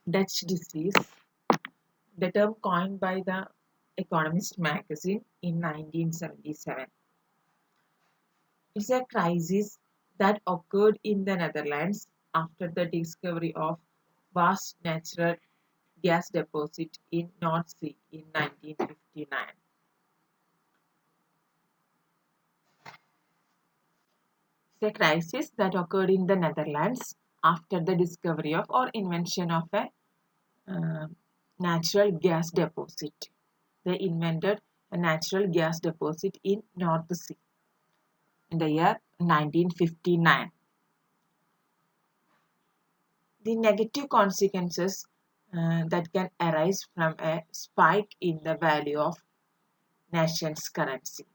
Dutch disease, the term coined by the Economist magazine in 1977. It's a crisis that occurred in the Netherlands after the discovery of vast natural gas deposit in North Sea in 1959. It's a crisis that occurred in the Netherlands after the discovery of or invention of a uh, natural gas deposit. They invented a natural gas deposit in North Sea in the year 1959. The negative consequences that can arise from a spike in the value of nation's currency.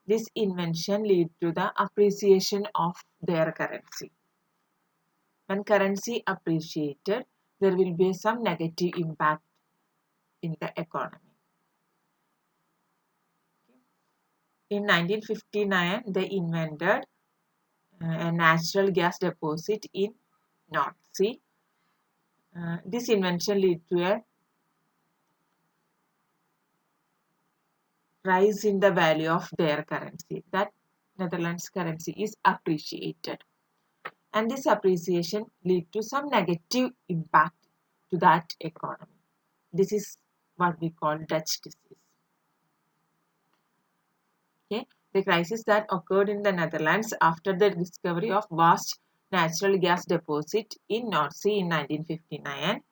This invention lead to the appreciation of their currency. When currency appreciated, there will be some negative impact in the economy. In 1959, they invented a natural gas deposit in North Sea. This invention led to a rise in the value of their currency. That Netherlands currency is appreciated. And this appreciation lead to some negative impact to that economy. This is what we call Dutch disease. Okay, the crisis that occurred in the Netherlands after the discovery of vast natural gas deposit in North Sea in 1959.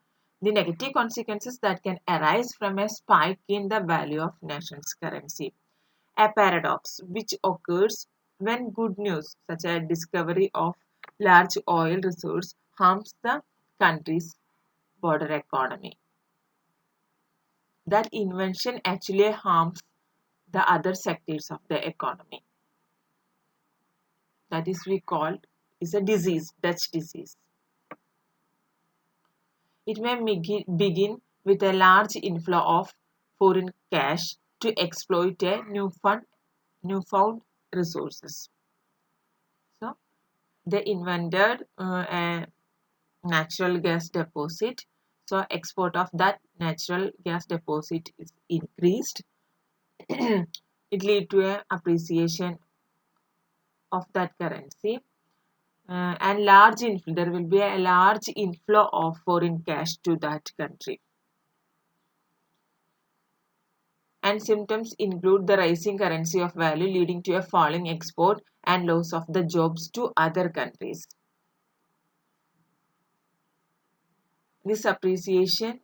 The negative consequences that can arise from a spike in the value of nation's currency. A paradox which occurs when good news, such as discovery of large oil resource, harms the country's border economy. That invention actually harms the other sectors of the economy. That is we call is a disease, Dutch disease. It may begin with a large inflow of foreign cash to exploit a newfound resources. So they invented a natural gas deposit. So export of that natural gas deposit is increased. It lead to a appreciation of that currency and there will be a large inflow of foreign cash to that country. And symptoms include the rising currency of value leading to a falling export and loss of the jobs to other countries. This appreciation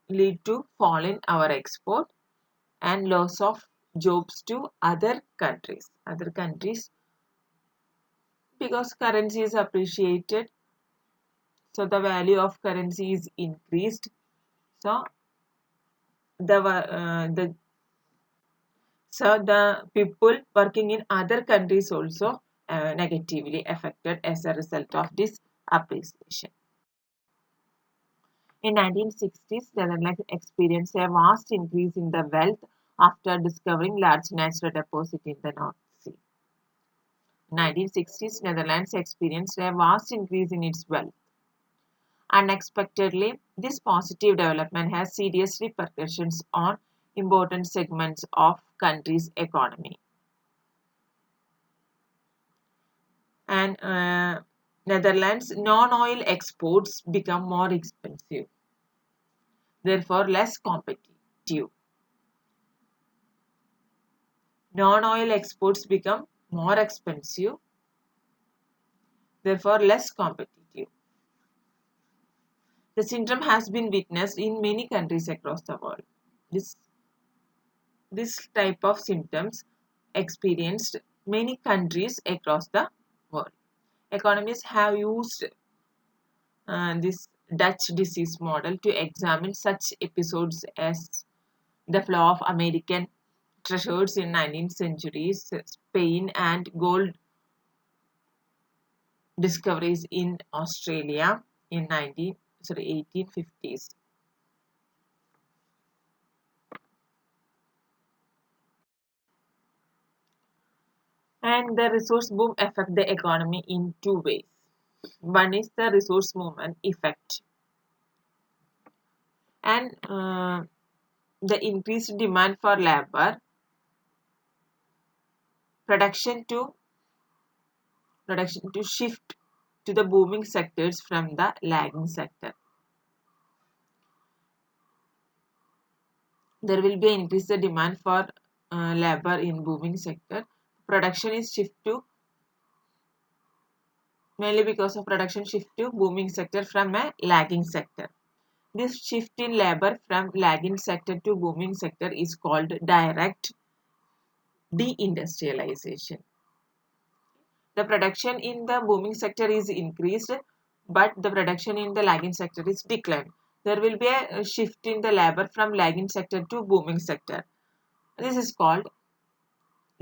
lead to fall in our export and loss of jobs to other countries. Other countries because currency is appreciated, so the value of currency is increased. So the people working in other countries also negatively affected as a result of this appreciation. In 1960s, the Netherlands experienced a vast increase in the wealth after discovering large natural deposits in the North Sea. In 1960s, Netherlands experienced a vast increase in its wealth. Unexpectedly, this positive development has serious repercussions on important segments of country's economy. And Netherlands non-oil exports become more expensive, therefore less competitive. Non-oil exports become more expensive, therefore less competitive. The syndrome has been witnessed in many countries across the world. This type of symptoms experienced many countries across the world. Economists have used this Dutch disease model to examine such episodes as the flow of American treasures in 19th century, Spain, and gold discoveries in Australia in 1850s. And the resource boom affect the economy in two ways. One is the resource movement effect. and the increased demand for labor, production to shift to the booming sectors from the lagging sector. There will be increase the demand for labor in booming sector. Production is shift to mainly because of production shift to booming sector from a lagging sector. This shift in labor from lagging sector to booming sector is called direct deindustrialization. The production in the booming sector is increased, but the production in the lagging sector is declined. There will be a shift in the labor from lagging sector to booming sector. This is called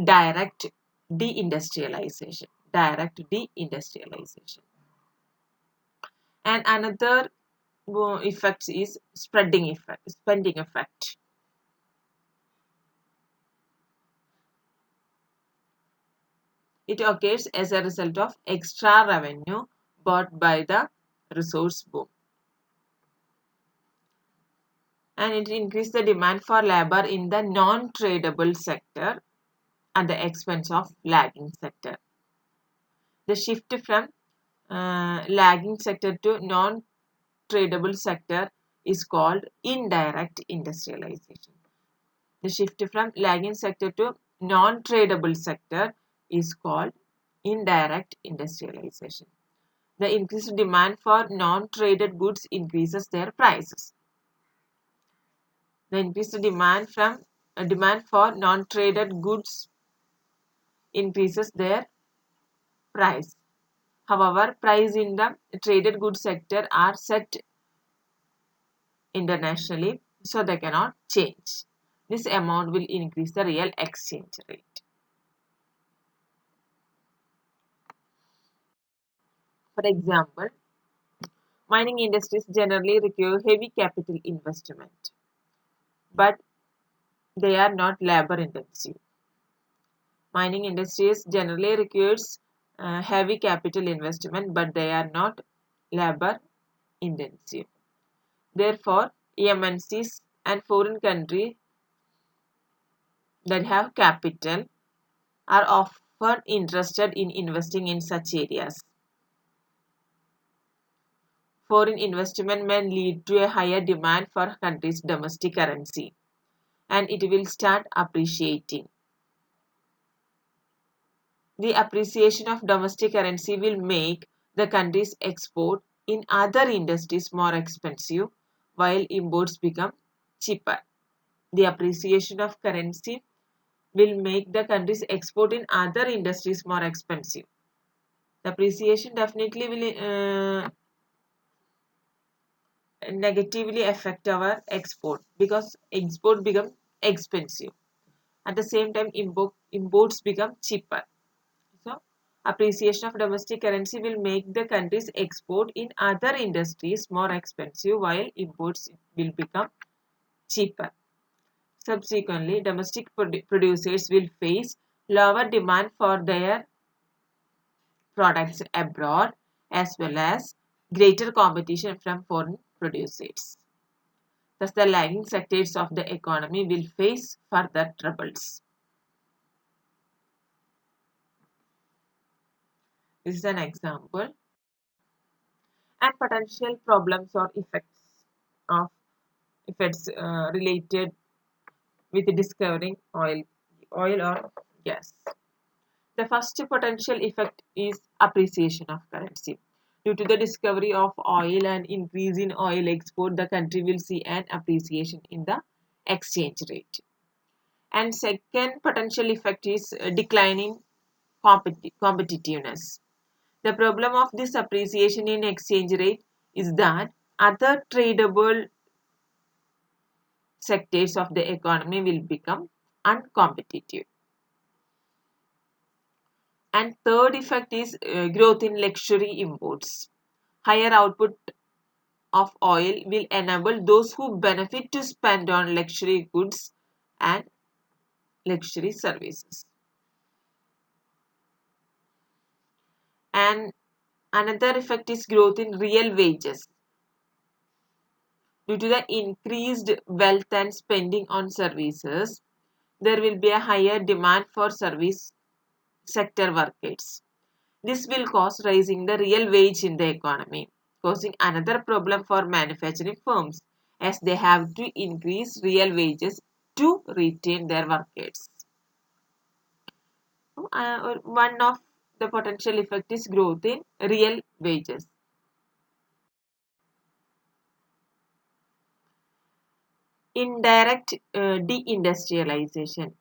direct deindustrialization. Direct deindustrialization. And another effect is spending effect. It occurs as a result of extra revenue brought by the resource boom. And it increases the demand for labor in the non-tradable sector at the expense of lagging sector. The shift from lagging sector to non-tradable sector is called indirect industrialization. The shift from lagging sector to non-tradable sector is called indirect industrialization. The increased demand for non-traded goods increases their prices. The increased demand for non-traded goods increases their price. However, price in the traded goods sector are set internationally, so they cannot change. This amount will increase the real exchange rate. For example, mining industries generally require heavy capital investment, but they are not labor intensive. Mining industries generally requires heavy capital investment, but they are not labor intensive. Therefore, MNCs and foreign countries that have capital are often interested in investing in such areas. Foreign investment may lead to a higher demand for country's domestic currency, and it will start appreciating. The appreciation of domestic currency will make the country's export in other industries more expensive while imports become cheaper. The appreciation of currency will make the country's export in other industries more expensive. The appreciation definitely will negatively affect our export because export become expensive. At the same time, imports become cheaper. So, appreciation of domestic currency will make the country's export in other industries more expensive while imports will become cheaper. Subsequently, domestic producers will face lower demand for their products abroad as well as greater competition from foreign producers. Thus, the lagging sectors of the economy will face further troubles. This is an example. And potential problems or of effects related with discovering oil or gas. The first potential effect is appreciation of currency. Due to the discovery of oil and increase in oil export, the country will see an appreciation in the exchange rate. And second potential effect is declining competitiveness. The problem of this appreciation in exchange rate is that other tradable sectors of the economy will become uncompetitive. And third effect is growth in luxury imports. Higher output of oil will enable those who benefit to spend on luxury goods and luxury services. And another effect is growth in real wages. Due to the increased wealth and spending on services, there will be a higher demand for service sector workers. This will cause rising the real wage in the economy, causing another problem for manufacturing firms as they have to increase real wages to retain their workers. One of the potential effect is growth in real wages. Indirect deindustrialization,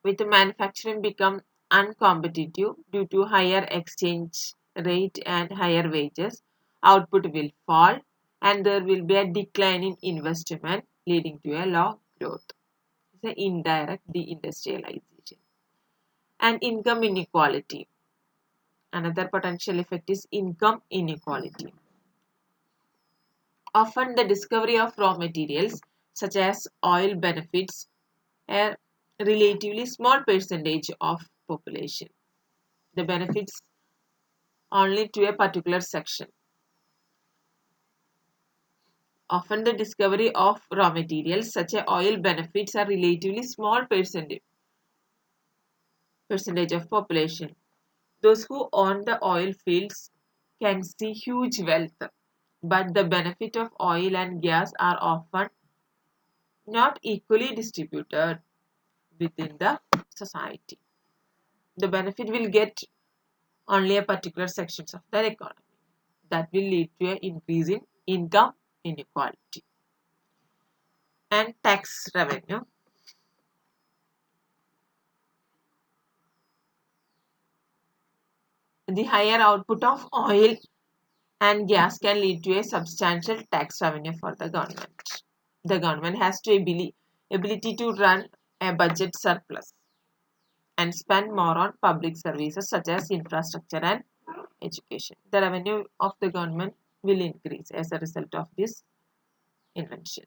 with manufacturing become uncompetitive due to higher exchange rate and higher wages, output will fall and there will be a decline in investment leading to a low growth. It's an indirect deindustrialization. And income inequality. Another potential effect is income inequality. Often the discovery of raw materials such as oil benefits a relatively small percentage of population. The benefits only to a particular section. Often the discovery of raw materials such as oil benefits a relatively small percentage of population. Those who own the oil fields can see huge wealth, but the benefit of oil and gas are often not equally distributed within the society. The benefit will get only a particular sections of the economy. That will lead to an increase in income inequality. And tax revenue. The higher output of oil and gas can lead to a substantial tax revenue for the government. The government has to ability to run a budget surplus and spend more on public services such as infrastructure and education. The revenue of the government will increase as a result of this invention.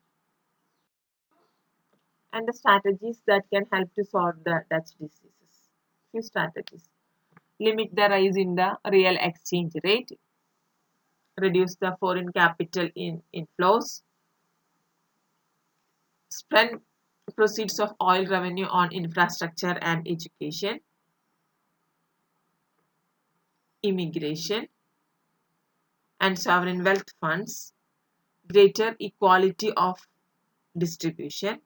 And the strategies that can help to solve the Dutch diseases. Few strategies. Limit the rise in the real exchange rate. Reduce the foreign capital inflows. Spend proceeds of oil revenue on infrastructure and education. Immigration and sovereign wealth funds. Greater equality of distribution.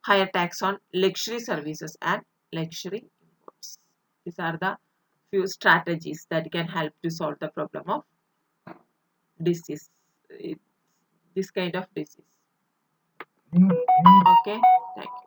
Higher tax on luxury services and luxury imports. These are the few strategies that can help to solve the problem of disease, this kind of disease. Okay, thank you.